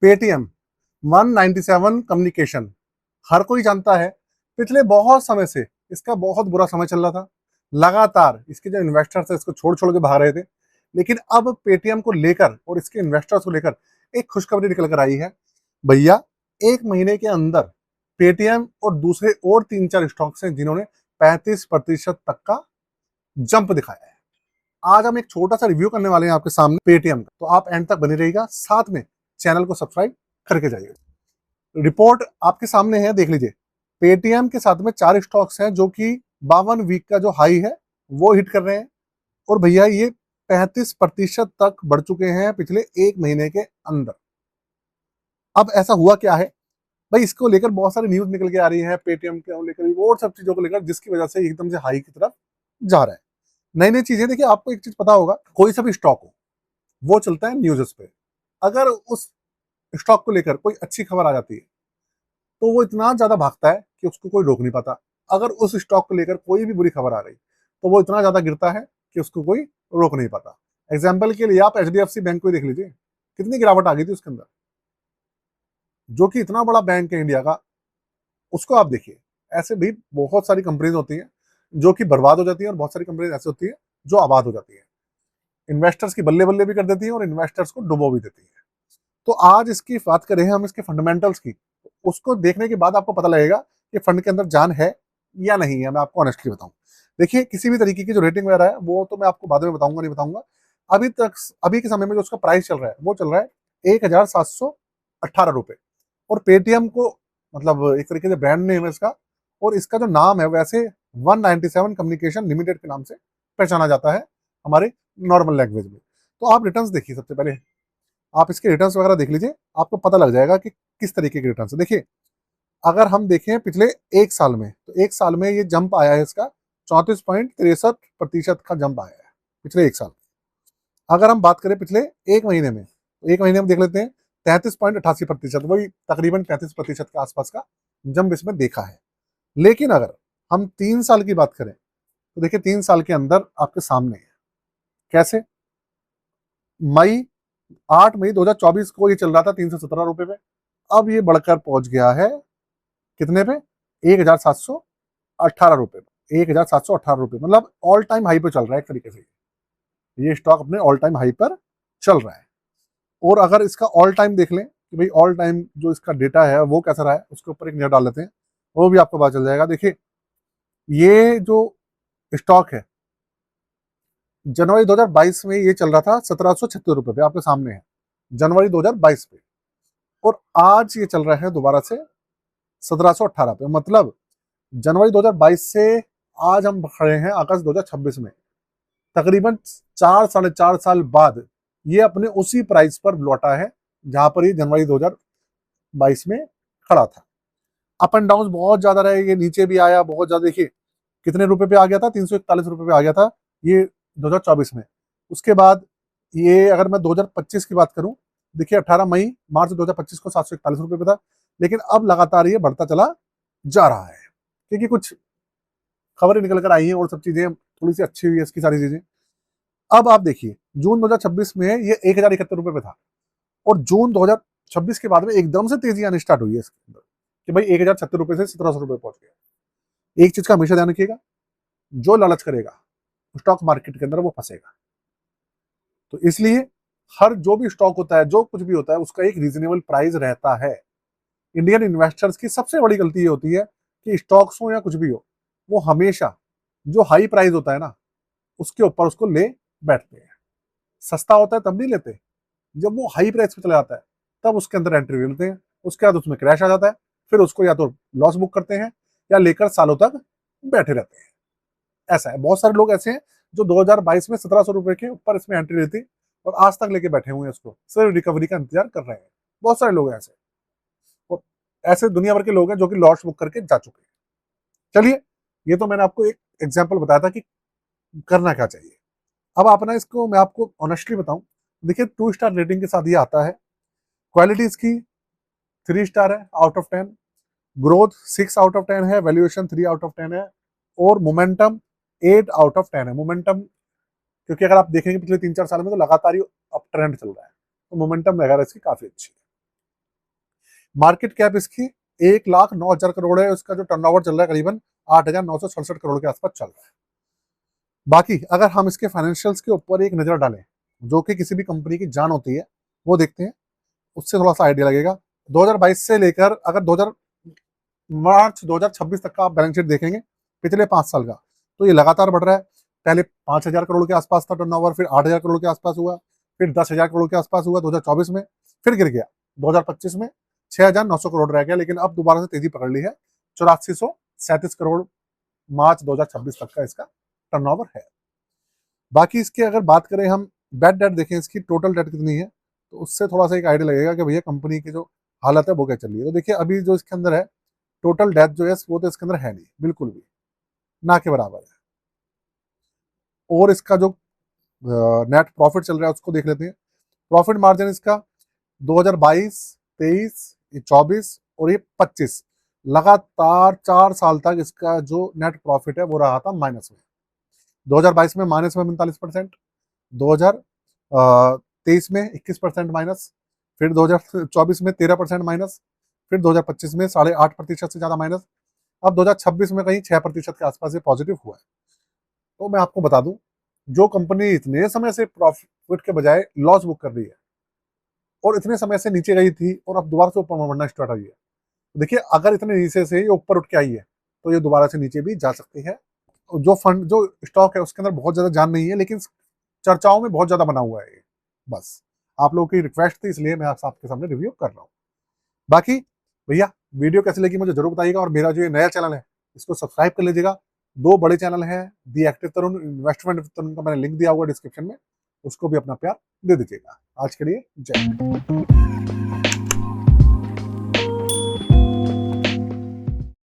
Paytm 197 communication हर कोई जानता है। पिछले बहुत समय से इसका बहुत बुरा समय चल रहा था। लगातार इसके जो इन्वेस्टर्स है इसको छोड़ छोड़ के भाग रहे थे, लेकिन अब पेटीएम को लेकर और इसके इन्वेस्टर्स को लेकर एक खुशखबरी निकल कर आई है। भैया, एक महीने के अंदर पेटीएम और दूसरे और 3-4 स्टॉक्स हैं जिन्होंने 35% तक का जंप दिखाया है। आज हम एक छोटा सा रिव्यू करने वाले हैं आपके सामने पेटीएम का, तो आप एंड तक बने रहिएगा, साथ में चैनल को सब्सक्राइब करके जाइएगा। रिपोर्ट आपके सामने है, देख लीजिए। पेटीएम के साथ में 4 स्टॉक्स हैं जो कि 52 वीक का जो हाई है वो हिट कर रहे हैं, और भैया ये 35% तक बढ़ चुके हैं पिछले एक महीने के अंदर। अब ऐसा हुआ क्या है भाई, इसको लेकर बहुत सारी न्यूज निकल के आ रही है, पेटीएम को लेकर और सब चीजों को लेकर, जिसकी वजह से एकदम से हाई की तरफ जा रहा है। नई नई चीजें, देखिए आपको एक चीज पता होगा, कोई सा भी स्टॉक हो वो चलता है न्यूज़ पे। अगर उस स्टॉक को लेकर कोई अच्छी खबर आ जाती है तो वो इतना ज्यादा भागता है कि उसको कोई रोक नहीं पाता। अगर उस स्टॉक को लेकर कोई भी बुरी खबर आ रही तो वो इतना ज्यादा गिरता है कि उसको कोई रोक नहीं पाता। एग्जाम्पल के लिए आप एचडीएफसी बैंक को ही देख लीजिए, कितनी गिरावट आ गई थी उसके अंदर, जो कि इतना बड़ा बैंक है इंडिया का। उसको आप देखिए। ऐसे भी बहुत सारी कंपनीज होती हैं जो कि बर्बाद हो जाती है, और बहुत सारी कंपनीज ऐसी होती है जो आबाद हो जाती है। इन्वेस्टर्स की बल्ले बल्ले भी कर देती है और इन्वेस्टर्स को डुबो भी देती है। तो आज इसकी बात करें हम, इसके फंडामेंटल्स की, उसको देखने के बाद आपको पता लगेगा कि फंड के अंदर जान है या नहीं है। मैं आपको ऑनेस्टली बताऊं, देखिए किसी भी तरीके की जो रेटिंग वगैरह है वो तो मैं आपको बाद में बताऊंगा, नहीं बताऊंगा। अभी तक, अभी के समय में जो उसका प्राइस चल रहा है वो चल रहा है 1718 रुपए। और पेटीएम को, मतलब एक तरीके से ब्रांड नेम है इसका, और इसका जो नाम है वैसे 197 कम्युनिकेशन लिमिटेड के नाम से पहचाना जाता है हमारे नॉर्मल लैंग्वेज में। तो आप रिटर्न्स देखिए, सबसे पहले आप इसके रिटर्न्स वगैरह देख लीजिए, आपको पता लग जाएगा कि किस तरीके के रिटर्न्स है। देखिए, अगर हम देखें पिछले एक साल में, तो एक साल में ये जंप आया है इसका 34.63% का जंप आया है पिछले एक साल में। अगर हम बात करें पिछले एक महीने में, तो एक महीने में देख लेते हैं 33.88%, वही तकरीबन 35% के आसपास का जंप इसमें देखा है। लेकिन अगर हम 3 साल की बात करें तो देखिए 3 साल के अंदर आपके सामने है कैसे। मई 8 मई 2024 को ये चल रहा था 317 रुपए पे, अब ये बढ़कर पहुंच गया है कितने पे, 1718 रुपए पे। 1718 रुपए मतलब ऑल टाइम हाई पे चल रहा है एक तरीके से। ये स्टॉक अपने ऑल टाइम हाई पर चल रहा है। और अगर इसका ऑल टाइम देख लें कि भाई ऑल टाइम जो इसका डेटा है वो कैसा रहा है, उसके ऊपर एक नजर डाल लेते हैं, वो भी आपको पता चल जाएगा। देखिए, ये जो स्टॉक है जनवरी 2022 में ये चल रहा था 1776 रुपए पे, आपके सामने है, जनवरी 2022 पे। और आज ये चल रहा है दोबारा से 1718 पे। मतलब जनवरी 2022 से आज हम खड़े हैं अगस्त 2026 में, तकरीबन 4-4.5 साल बाद ये अपने उसी प्राइस पर लौटा है जहां पर ये जनवरी 2022 में खड़ा था। अप एंड डाउन बहुत ज्यादा रहे, ये नीचे भी आया बहुत ज्यादा। देखिए कितने रुपए पे आ गया था, 341 रुपए पे आ गया था ये 2024 में। उसके बाद ये, अगर मैं 2025 की बात करूं, देखिए 18 मई मार्च 2025 को 741 रुपए पे था। लेकिन अब लगातार ये बढ़ता चला जा रहा है, क्योंकि कुछ खबरें निकल कर आई हैं और सब चीजें थोड़ी सी अच्छी हुई है इसकी सारी चीजें। अब आप देखिए जून 2026 में ये 1071 रुपए पे था, और जून 2026 के बाद में एकदम से तेजी आनी स्टार्ट हुई है इसके अंदर कि भाई 1076 रुपए से 1700 रुपए पहुंच गया। एक चीज का हमेशा ध्यान रखिएगा, जो लालच करेगा स्टॉक मार्केट के अंदर वो फंसेगा। तो इसलिए हर जो भी स्टॉक होता है, जो कुछ भी होता है, उसका एक रीजनेबल प्राइस रहता है। इंडियन इन्वेस्टर्स की सबसे बड़ी गलती ये होती है कि स्टॉक्स हो या कुछ भी हो, वो हमेशा जो हाई प्राइस होता है ना उसके ऊपर उसको ले बैठते हैं। सस्ता होता है तब नहीं लेते, जब वो हाई प्राइस पे चला जाता है तब उसके अंदर एंट्री ले लेते हैं। उसके बाद उसमें क्रैश आ जाता है, फिर उसको या तो लॉस बुक करते हैं या लेकर सालों तक बैठे रहते हैं। ऐसा है, बहुत सारे लोग ऐसे हैं जो 2022 में 1700 रुपए के ऊपर इसमें एंट्री लेती और आज तक लेके बैठे हुए हैं, उसको सिर्फ रिकवरी का इंतजार कर रहे हैं। बहुत सारे लोग हैं ऐसे, और ऐसे दुनिया भर के लोग हैं जो कि लॉस बुक करके जा चुके हैं। चलिए, ये तो मैंने आपको एक एग्जाम्पल बताया था कि करना क्या चाहिए। अब आप ना, इसको मैं आपको ऑनेस्टली बताऊं, देखिए 2 स्टार रेटिंग के साथ ये आता है। क्वालिटी इसकी 3 स्टार है out of 10, growth 6 out of 10 है, वैल्यूएशन 3 आउट ऑफ 10 है, और मोमेंटम 8 आउट ऑफ 10 है। मोमेंटम, क्योंकि अगर आप देखेंगे पिछले 3-4 साल में तो लगातार ही अप ट्रेंड चल रहा है, तो मोमेंटम वगैरह इसकी काफी अच्छी है। मार्केट कैप इसकी 1,09,000 करोड़ है। उसका जो टर्नओवर चल रहा है करीबन 8,967 करोड़ के आसपास चल रहा है। बाकी अगर हम इसके फाइनेंशियल्स के ऊपर एक नजर डालें, जो कि किसी भी कंपनी की जान होती है, वो देखते हैं, उससे थोड़ा सा आइडिया लगेगा। 2022 से लेकर अगर 2000 मार्च 2026 तक का आप बैलेंस शीट देखेंगे पिछले 5 साल का, तो ये लगातार बढ़ रहा है। पहले 5,000 करोड़ के आसपास था टर्नओवर, फिर 8,000 करोड़ के आसपास हुआ, फिर 10,000 करोड़ के आसपास हुआ 2024 में, फिर गिर गया 2025 में 6,900 करोड़ रह गया, लेकिन अब दोबारा से तेजी पकड़ ली है। 8437 करोड़ मार्च 2026 तक का इसका टर्नओवर है। बाकी इसके अगर बात करें हम, बेड डेट देखें, इसकी टोटल डेट कितनी है, तो उससे थोड़ा सा एक आइडिया लगेगा कि भैया कंपनी की जो हालत है वो क्या चल रही है। तो देखिए अभी जो इसके अंदर है टोटल डेट जो है वो तो इसके अंदर है नहीं, बिल्कुल भी ना के बराबर है। और इसका जो नेट प्रॉफिट चल रहा है उसको देख लेते हैं। प्रॉफिट मार्जिन इसका 2022, 23, ये 24 और ये 25 लगातार 4 साल तक इसका जो नेट प्रॉफिट है वो रहा था माइनस में। 2022 में माइनस में 45%, 2023 में 21% माइनस, फिर 2024 में 13% माइनस, फिर 2025 में 8.5% से ज्यादा माइनस, अब 2026 में कहीं 6% के आसपास ये पॉजिटिव हुआ है। तो मैं आपको बता दूं, जो कंपनी इतने समय से प्रॉफिट के बजाय लॉस बुक कर रही है और इतने समय से नीचे गई थी और अब दोबारा से ऊपर बढ़ना स्टार्ट हुई है, तो देखिए अगर इतने नीचे से ये ऊपर उठ के आई है तो ये दोबारा से नीचे भी जा सकती है। जो फंड जो स्टॉक है उसके अंदर बहुत ज्यादा जान नहीं है, लेकिन चर्चाओं में बहुत ज्यादा बना हुआ है ये। बस आप लोगों की रिक्वेस्ट थी इसलिए मैं आपके सामने रिव्यू कर रहा हूँ। बाकी भैया वीडियो कैसी लगी मुझे जरूर बताइएगा, और मेरा जो ये नया चैनल है इसको सब्सक्राइब कर लीजिएगा। 2 बड़े चैनल हैं, दी एक्टिव तरुण, इन्वेस्टमेंट तरुण का मैंने लिंक दिया हुआ डिस्क्रिप्शन में, उसको भी अपना प्यार दे दीजिएगा। आज के लिए जय हिंद।